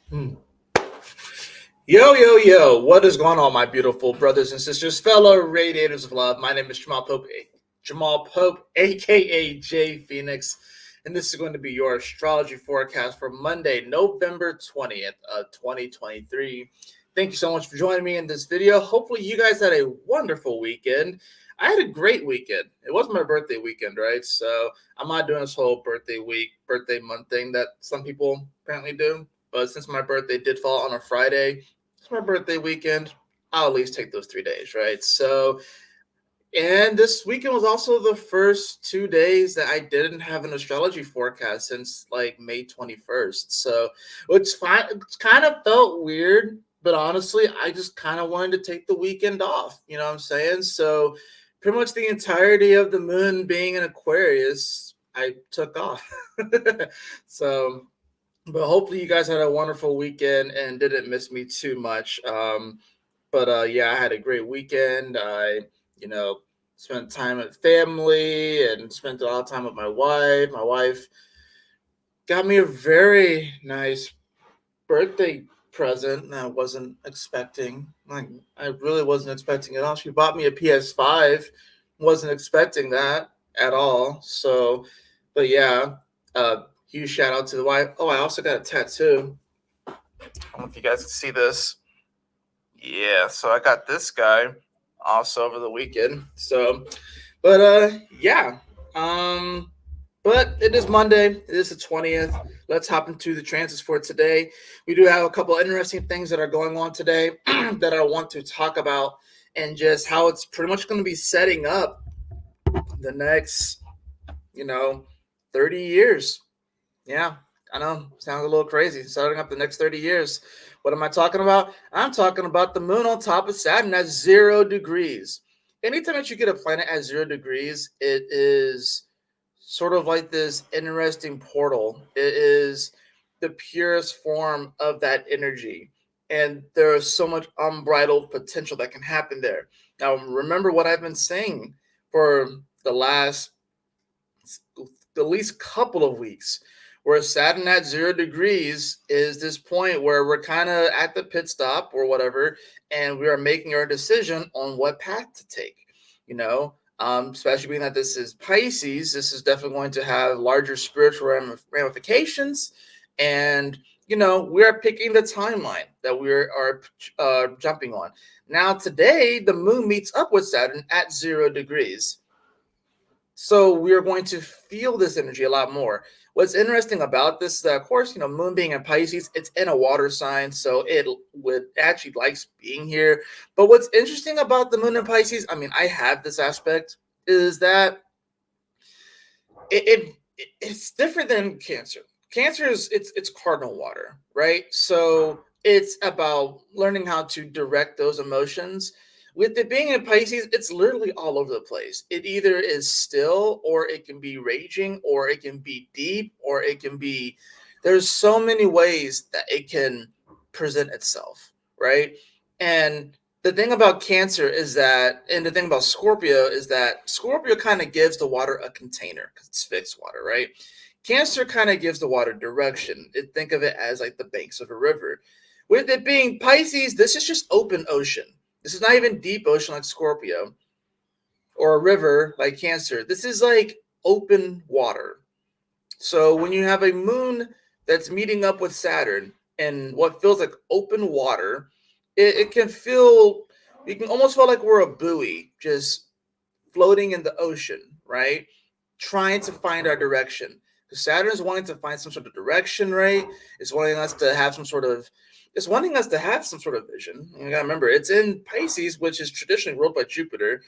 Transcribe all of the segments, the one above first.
Hmm. Yo, yo, yo, what is going on, my beautiful brothers and sisters, fellow radiators of love? My name is Jamal Pope, aka J Phoenix, and this is going to be your astrology forecast for Monday, November 20th of 2023. Thank you so much for joining me in this video. Hopefully, you guys had a wonderful weekend. I had a great weekend. It was my birthday weekend, right? So I'm not doing this whole birthday week, birthday month thing that some people apparently do. But since my birthday did fall on a Friday, it's my birthday weekend. I'll at least take those 3 days, right? So, and this weekend was also the first 2 days that I didn't have an astrology forecast since like May 21st. So, which fine, it kind of felt weird, but honestly, I just kind of wanted to take the weekend off. You know what I'm saying? So, pretty much the entirety of the moon being in Aquarius, I took off. So, but hopefully you guys had a wonderful weekend and didn't miss me too much. But yeah, I had a great weekend. I, you know, spent time with family and spent a lot of time with my wife. My wife got me a very nice birthday present that I wasn't expecting. Like, I really wasn't expecting it at all. She bought me a PS5. Wasn't expecting that at all. So, but yeah, huge shout out to the wife. Oh, I also got a tattoo. I don't know if you guys can see this. Yeah, so I got this guy also over the weekend. So, but yeah. Um, but it is Monday. It is the 20th. Let's hop into the transits for today. We do have a couple of interesting things that are going on today that I want to talk about, and just how it's pretty much going to be setting up the next, you know, 30 years. Yeah, I know. Sounds a little crazy. Starting up the next 30 years. What am I talking about? I'm talking about the moon on top of Saturn at 0 degrees. Anytime that you get a planet at 0 degrees, it is sort of like this interesting portal. It is the purest form of that energy. And there is so much unbridled potential that can happen there. Now, remember what I've been saying for the last at least couple of weeks, where Saturn at 0 degrees is this point where we're kind of at the pit stop or whatever, and we are making our decision on what path to take. You know, especially being that this is Pisces, this is definitely going to have larger spiritual ramifications, and we are picking the timeline that we are jumping on. Now, today, the moon meets up with Saturn at 0 degrees. So we are going to feel this energy a lot more. What's interesting about this is that, of course, moon being in Pisces, it's in a water sign, so it would actually likes being here. But what's interesting about the moon in Pisces, I mean, I have this aspect, is that it's different than Cancer. Cancer is it's cardinal water, right? So it's about learning how to direct those emotions. With it being in Pisces, it's literally all over the place. It either is still, or it can be raging, or it can be deep, or it can be. There's so many ways that it can present itself, right? And the thing about Cancer is that, and the thing about Scorpio is that Scorpio kind of gives the water a container because it's fixed water, right? Cancer kind of gives the water direction. Think of it as like the banks of a river. With it being Pisces, this is just open ocean. This is not even deep ocean like Scorpio or a river like Cancer. This is like open water. So when you have a moon that's meeting up with Saturn and what feels like open water, it can feel, you can almost feel like we're a buoy just floating in the ocean, right? Trying to find our direction. Because Saturn is wanting to find some sort of direction, right? It's wanting us to have some sort of vision. You gotta remember, it's in Pisces, which is traditionally ruled by Jupiter,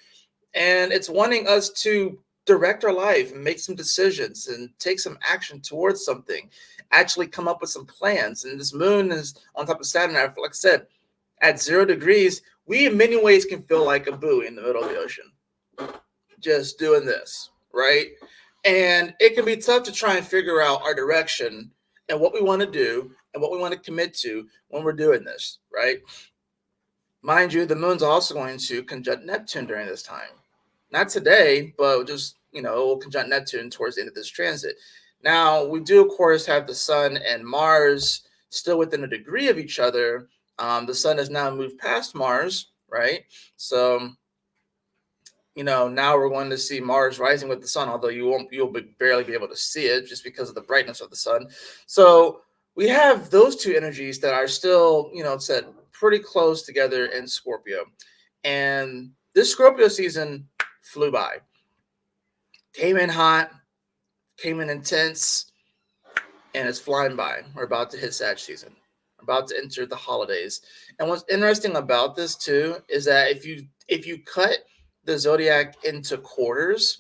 and it's wanting us to direct our life and make some decisions and take some action towards something, actually come up with some plans. And this moon is on top of Saturn. Like I said, at 0 degrees, we in many ways can feel like a buoy in the middle of the ocean, just doing this, right? And it can be tough to try and figure out our direction and what we want to do and what we want to commit to when we're doing this, right? Mind you, the moon's also going to conjunct Neptune during this time. Not today, but just, it will conjunct Neptune towards the end of this transit. Now, we do, of course, have the sun and Mars still within a degree of each other. The sun has now moved past Mars, right? So now we're going to see Mars rising with the sun, although you'll barely be able to see it just because of the brightness of the sun. So we have those two energies that are still, set pretty close together in Scorpio. And this Scorpio season flew by. Came in hot, came in intense, and it's flying by. We're about to hit Sag season. We're about to enter the holidays. And what's interesting about this too is that if you cut the zodiac into quarters,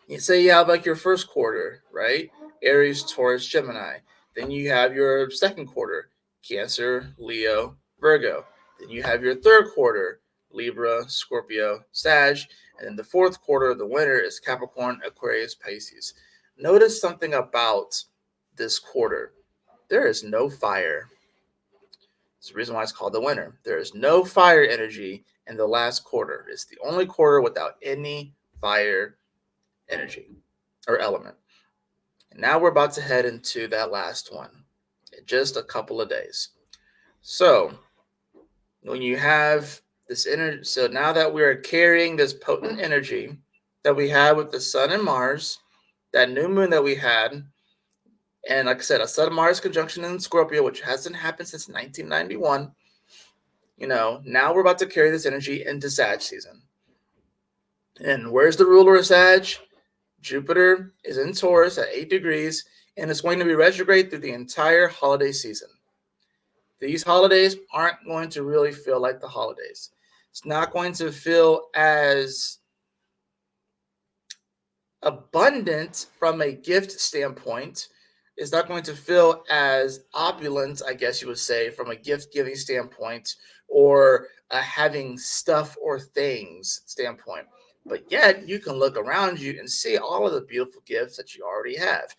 you say you have like your first quarter, right? Aries, Taurus, Gemini. Then you have your second quarter, Cancer, Leo, Virgo. Then you have your third quarter, Libra, Scorpio, Sag. And then the fourth quarter, the winter, is Capricorn, Aquarius, Pisces. Notice something about this quarter. There is no fire. It's the reason why it's called the winter. There is no fire energy in the last quarter. It's the only quarter without any fire energy or element. And now we're about to head into that last one in just a couple of days. So when you have this energy, so now that we are carrying this potent energy that we had with the sun and Mars, that new moon that we had, and like I said, a Sun-Mars conjunction in Scorpio, which hasn't happened since 1991, now we're about to carry this energy into Sag season. And where's the ruler of Sag? Jupiter is in Taurus at 8 degrees, and it's going to be retrograde through the entire holiday season. These holidays aren't going to really feel like the holidays. It's not going to feel as abundant from a gift standpoint. It's not going to feel as opulent, I guess you would say, from a gift-giving standpoint or a having stuff or things standpoint. But yet, you can look around you and see all of the beautiful gifts that you already have.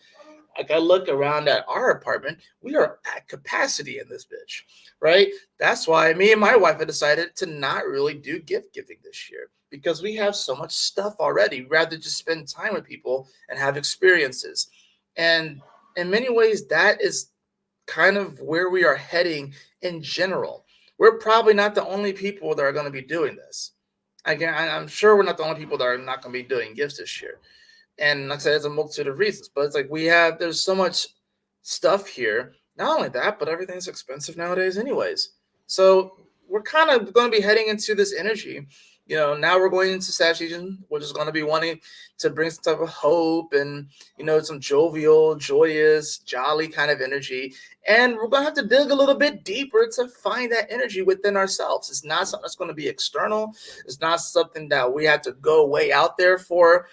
Like I look around at our apartment, we are at capacity in this bitch, right? That's why me and my wife have decided to not really do gift giving this year because we have so much stuff already. We'd rather just spend time with people and have experiences. And in many ways, that is kind of where we are heading in general. We're probably not the only people that are going to be doing this. Again, I'm sure we're not the only people that are not going to be doing gifts this year. And like I said, there's a multitude of reasons, but it's like there's so much stuff here. Not only that, but everything's expensive nowadays anyways. So we're kind of going to be heading into this energy. Now we're going into Sag season, which is going to be wanting to bring some type of hope and, some jovial, joyous, jolly kind of energy. And we're going to have to dig a little bit deeper to find that energy within ourselves. It's not something that's going to be external. It's not something that we have to go way out there for.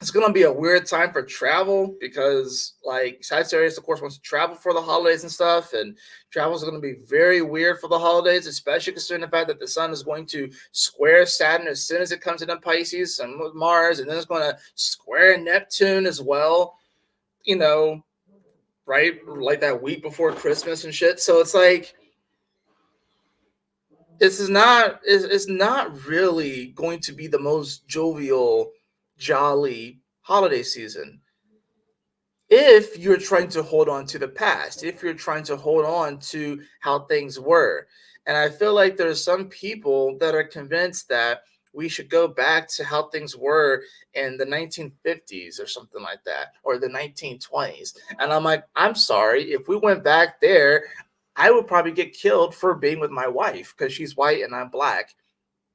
It's going to be a weird time for travel because, like, Sagittarius, of course, wants to travel for the holidays and stuff. And travel is going to be very weird for the holidays, especially considering the fact that the sun is going to square Saturn as soon as it comes into Pisces and with Mars. And then it's going to square Neptune as well, right? Like that week before Christmas and shit. So it's like, it's not really going to be the most jovial, jolly holiday season if you're trying to hold on to the past, if you're trying to hold on to how things were. And I feel like there's some people that are convinced that we should go back to how things were in the 1950s or something like that, or the 1920s. And I'm like, I'm sorry, if we went back there, I would probably get killed for being with my wife because she's white and I'm black.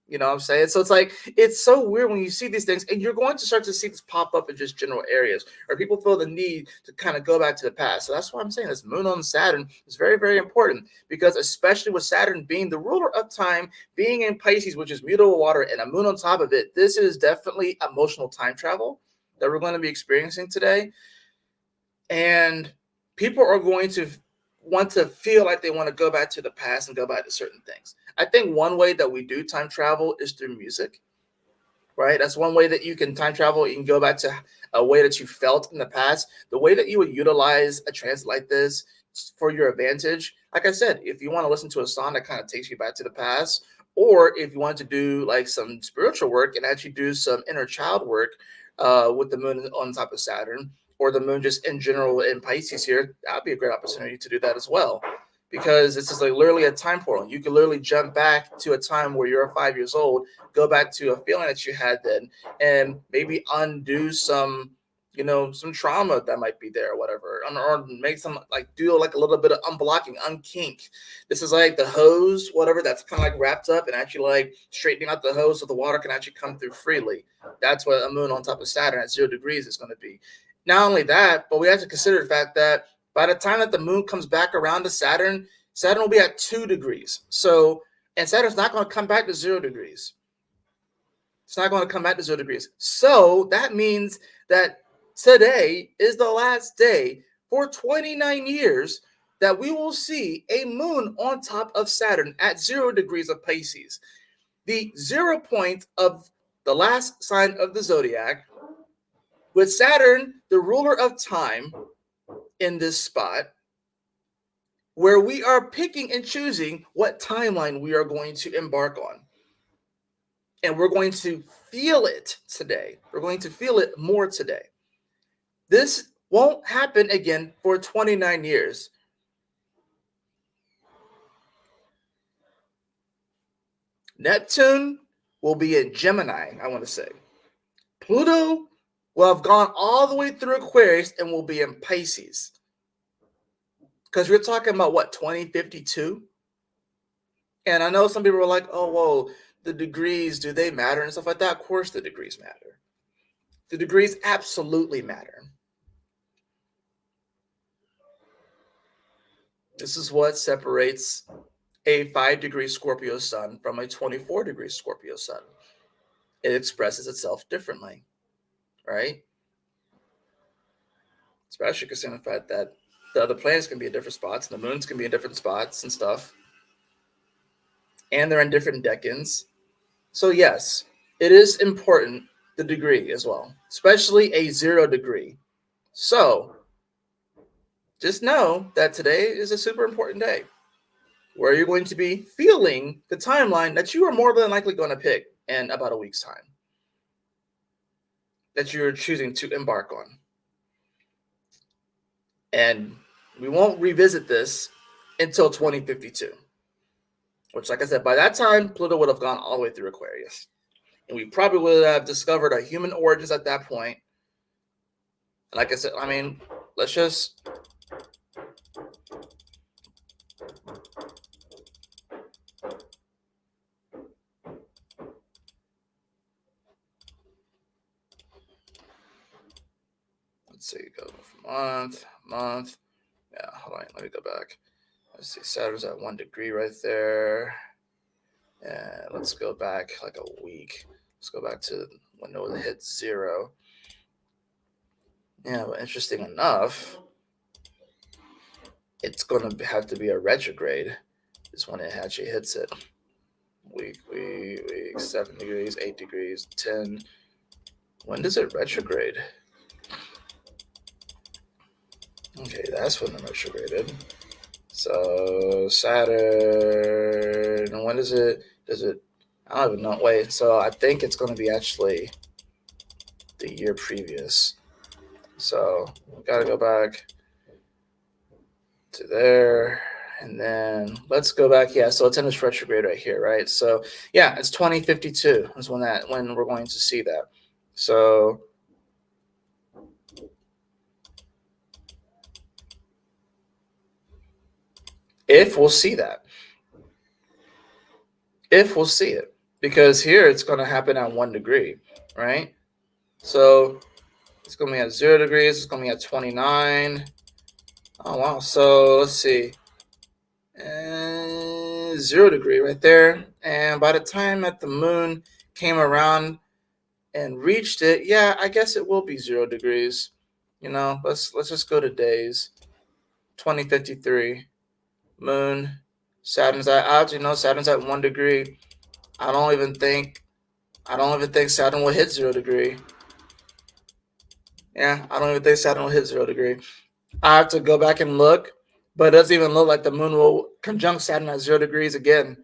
You know what I'm saying? So it's like, it's so weird when you see these things, and you're going to start to see this pop up in just general areas where people feel the need to kind of go back to the past. So that's why I'm saying this moon on Saturn is very, very important, because especially with Saturn being the ruler of time, being in Pisces, which is mutable water, and a moon on top of it, this is definitely emotional time travel that we're going to be experiencing today. And people are going to want to feel like they want to go back to the past and go back to certain things. I think one way that we do time travel is through music, right? That's one way that you can time travel. You can go back to a way that you felt in the past. The way that you would utilize a transit like this for your advantage, like I said, if you want to listen to a song that kind of takes you back to the past, or if you want to do like some spiritual work and actually do some inner child work with the moon on top of Saturn, or the moon just in general in Pisces here, that would be a great opportunity to do that as well. Because this is like literally a time portal. You can literally jump back to a time where you're 5 years old, go back to a feeling that you had then, and maybe undo some, some trauma that might be there or whatever, or make some like do like a little bit of unblocking, unkink. This is like the hose, whatever, that's kind of like wrapped up and actually like straightening out the hose so the water can actually come through freely. That's what a moon on top of Saturn at 0 degrees is going to be. Not only that, but we have to consider the fact that by the time that the moon comes back around to Saturn, Saturn will be at 2 degrees. So, and Saturn's not going to come back to 0 degrees. It's not going to come back to 0 degrees. So that means that today is the last day for 29 years that we will see a moon on top of Saturn at 0 degrees of Pisces. The 0 point of the last sign of the zodiac, with Saturn, the ruler of time, in this spot, where we are picking and choosing what timeline we are going to embark on. And we're going to feel it today. We're going to feel it more today. This won't happen again for 29 years. Neptune will be in Gemini, I want to say. Pluto will have gone all the way through Aquarius and will be in Pisces. Because we're talking about what, 2052? And I know some people are like, oh, whoa, the degrees, do they matter and stuff like that? Of course the degrees matter. The degrees absolutely matter. This is what separates a 5-degree Scorpio sun from a 24-degree Scorpio sun. It expresses itself differently, right? Especially considering the fact that the other planets can be in different spots, and the moons can be in different spots and stuff. And they're in different decans. So yes, it is important, the degree as well, especially a 0 degree. So just know that today is a super important day where you're going to be feeling the timeline that you are more than likely going to pick in about a week's time, that you're choosing to embark on. And we won't revisit this until 2052, which, like I said, by that time, Pluto would have gone all the way through Aquarius. And we probably would have discovered our human origins at that point. And like I said, I mean, let's just let's see, go from month. Yeah, hold on, let me go back. Let's see, Saturn's at 1 degree right there. And let's go back like a week. Let's go back to when it hit 0. Yeah, but interesting enough, it's going to have to be a retrograde is when it actually hits it. Week, 7 degrees, 8 degrees, 10. When does it retrograde? Okay, that's when it retrograded. So Saturn, when does it, I don't even know. Wait, so I think it's going to be actually the year previous. So we got to go back to there. And then let's go back. Yeah, so it's in this retrograde right here, right? So yeah, it's 2052 is when we're going to see that. So if we'll see that, because here it's going to happen at 1 degree, right? So it's going to be at 0 degrees. It's going to be at 29. Oh, wow. So let's see. 0 degree right there. And by the time that the moon came around and reached it, yeah, I guess it will be 0 degrees. Let's just go to days. 2053. Moon. Saturn's at 1 degree. I don't even think Saturn will hit 0 degree. Yeah, I don't even think Saturn will hit 0 degree. I have to go back and look, but it doesn't even look like the moon will conjunct Saturn at 0 degrees again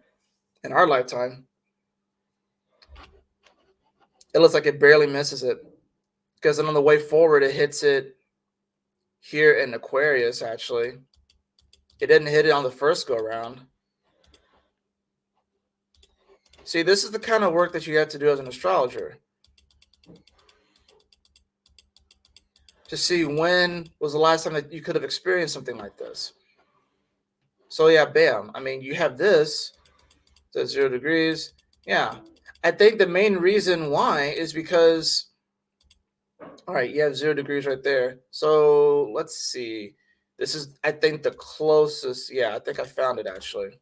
in our lifetime. It looks like it barely misses it, because then on the way forward, it hits it here in Aquarius, actually. It didn't hit it on the first go around. See, this is the kind of work that you have to do as an astrologer. To see when was the last time that you could have experienced something like this. So yeah, bam. I mean, you have this, so 0 degrees. Yeah. I think the main reason why is because, all right, you have 0 degrees right there. So let's see. This is, I think, the closest. Yeah, I think I found it actually.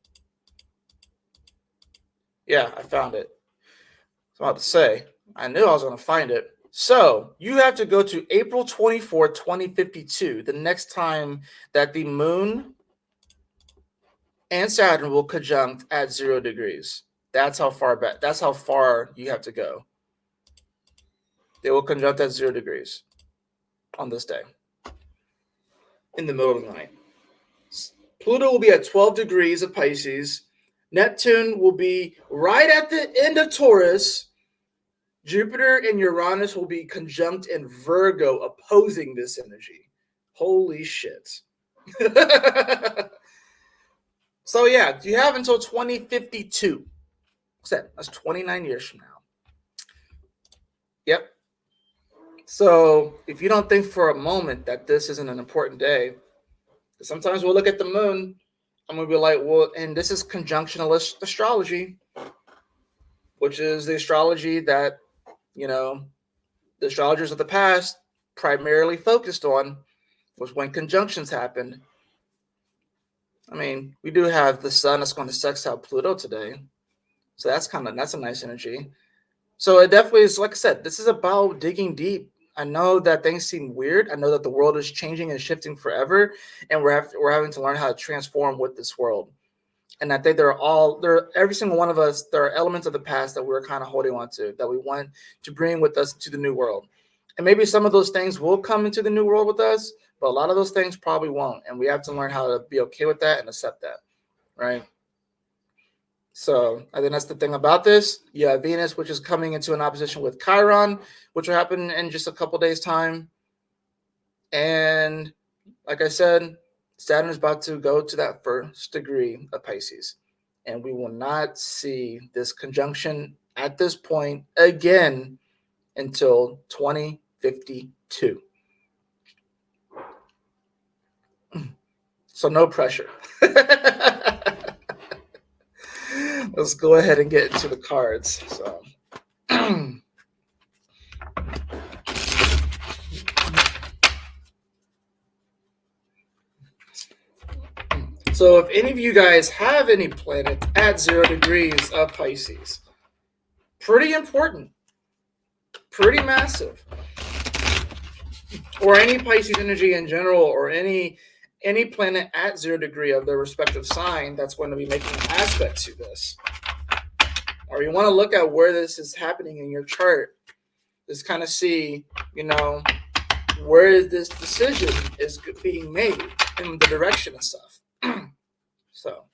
Yeah, I found it. I was about to say, I knew I was going to find it. So you have to go to April 24, 2052, the next time that the moon and Saturn will conjunct at 0 degrees. That's how far back. That's how far you have to go. They will conjunct at 0 degrees on this day in the middle of the night. Pluto will be at 12 degrees of Pisces. Neptune will be right at the end of Taurus. Jupiter and Uranus will be conjunct in Virgo, opposing this energy. Holy shit. So yeah, you have until 2052. What's that? That's 29 years from now. Yep. So if you don't think for a moment that this isn't an important day, sometimes we'll look at the moon and we'll be like, well, and this is conjunctionalist astrology, which is the astrology that, you know, the astrologers of the past primarily focused on was when conjunctions happened. I mean, we do have the sun that's going to sextile Pluto today. So that's a nice energy. So it definitely is, like I said, this is about digging deep. I know that things seem weird. I know that the world is changing and shifting forever, and we're having to learn how to transform with this world. And I think every single one of us, there are elements of the past that we're kind of holding on to, that we want to bring with us to the new world. And maybe some of those things will come into the new world with us, but a lot of those things probably won't. And we have to learn how to be okay with that and accept that, right? So I think that's the thing about this. You have Venus, which is coming into an opposition with Chiron, which will happen in just a couple days' time. And like I said, Saturn is about to go to that first degree of Pisces. And we will not see this conjunction at this point again until 2052. So no pressure. Let's go ahead and get into the cards. So if any of you guys have any planet at 0 degrees of Pisces, pretty important, pretty massive, or any Pisces energy in general, or any planet at 0 degree of their respective sign that's going to be making an aspect to this, or you want to look at where this is happening in your chart, just kind of see, where this decision is being made in the direction and stuff. So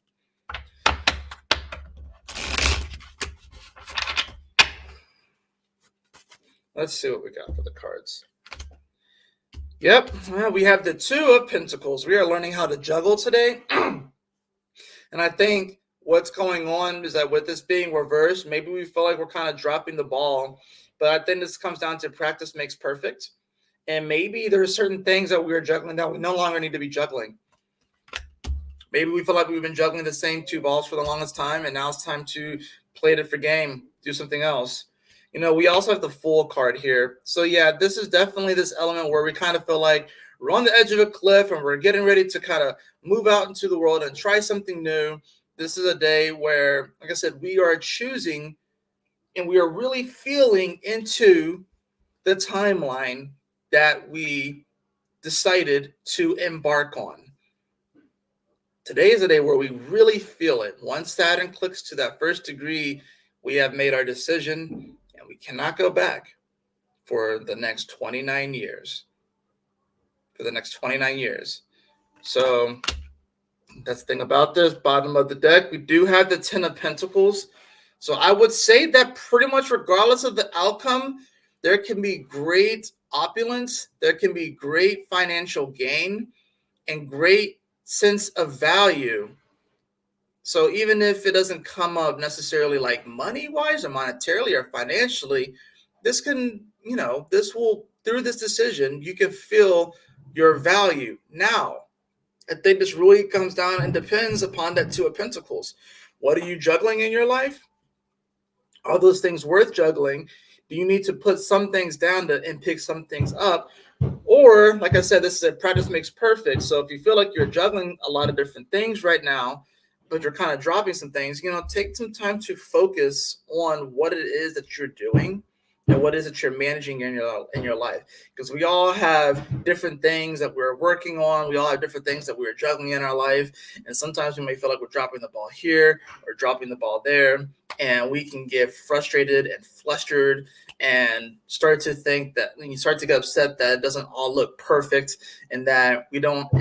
let's see what we got for the cards. Yep, well, we have the 2 of Pentacles. We are learning how to juggle today. And I think what's going on is that with this being reversed, maybe we feel like we're kind of dropping the ball. But I think this comes down to practice makes perfect. And maybe there are certain things that we are juggling that we no longer need to be juggling. Maybe we feel like we've been juggling the same 2 balls for the longest time, and now it's time to play a different game, do something else. We also have the Fool card here. So yeah, this is definitely this element where we kind of feel like we're on the edge of a cliff and we're getting ready to kind of move out into the world and try something new. This is a day where, like I said, we are choosing and we are really feeling into the timeline that we decided to embark on. Today is a day where we really feel it. Once Saturn clicks to that first degree, we have made our decision and we cannot go back for the next 29 years. So that's the thing about this. Bottom of the deck, we do have the 10 of Pentacles. So I would say that pretty much regardless of the outcome, there can be great opulence, there can be great financial gain and great sense of value. So even if it doesn't come up necessarily like money wise or monetarily or financially, this can, this will, through this decision, you can feel your value. Now, I think this really comes down and depends upon that Two of Pentacles. What are you juggling in your life? Are those things worth juggling? Do you need to put some things down and pick some things up? Or, like I said, this is a practice makes perfect. So if you feel like you're juggling a lot of different things right now, but you're kind of dropping some things, take some time to focus on what it is that you're doing and what is it you're managing in your life. Because we all have different things that we're working on. We all have different things that we're juggling in our life. And sometimes we may feel like we're dropping the ball here or dropping the ball there. And we can get frustrated and flustered and start to think that when you start to get upset that it doesn't all look perfect and that we don't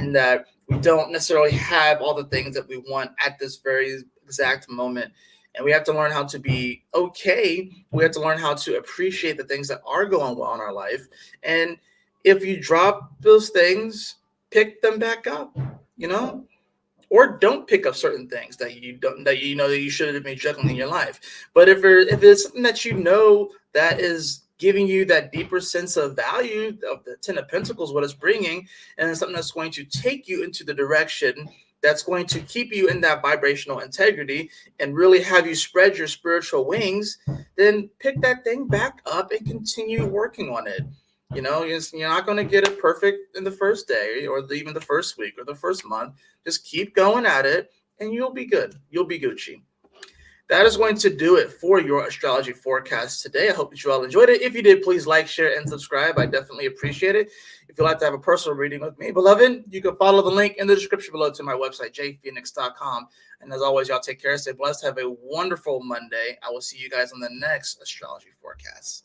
necessarily have all the things that we want at this very exact moment. And we have to learn how to be okay. We have to learn how to appreciate the things that are going well in our life. And if you drop those things, pick them back up, or don't pick up certain things that you should have been juggling in your life. But if it's something that that is giving you that deeper sense of value of the Ten of Pentacles, what it's bringing, and it's something that's going to take you into the direction that's going to keep you in that vibrational integrity and really have you spread your spiritual wings, then pick that thing back up and continue working on it. You're not going to get it perfect in the first day or even the first week or the first month. Just keep going at it and you'll be good. You'll be Gucci. That is going to do it for your astrology forecast today. I hope that you all enjoyed it. If you did, please like, share, and subscribe. I definitely appreciate it. If you'd like to have a personal reading with me, beloved, you can follow the link in the description below to my website, jphoenix.com. And as always, y'all take care, stay blessed, have a wonderful Monday. I will see you guys on the next astrology forecast.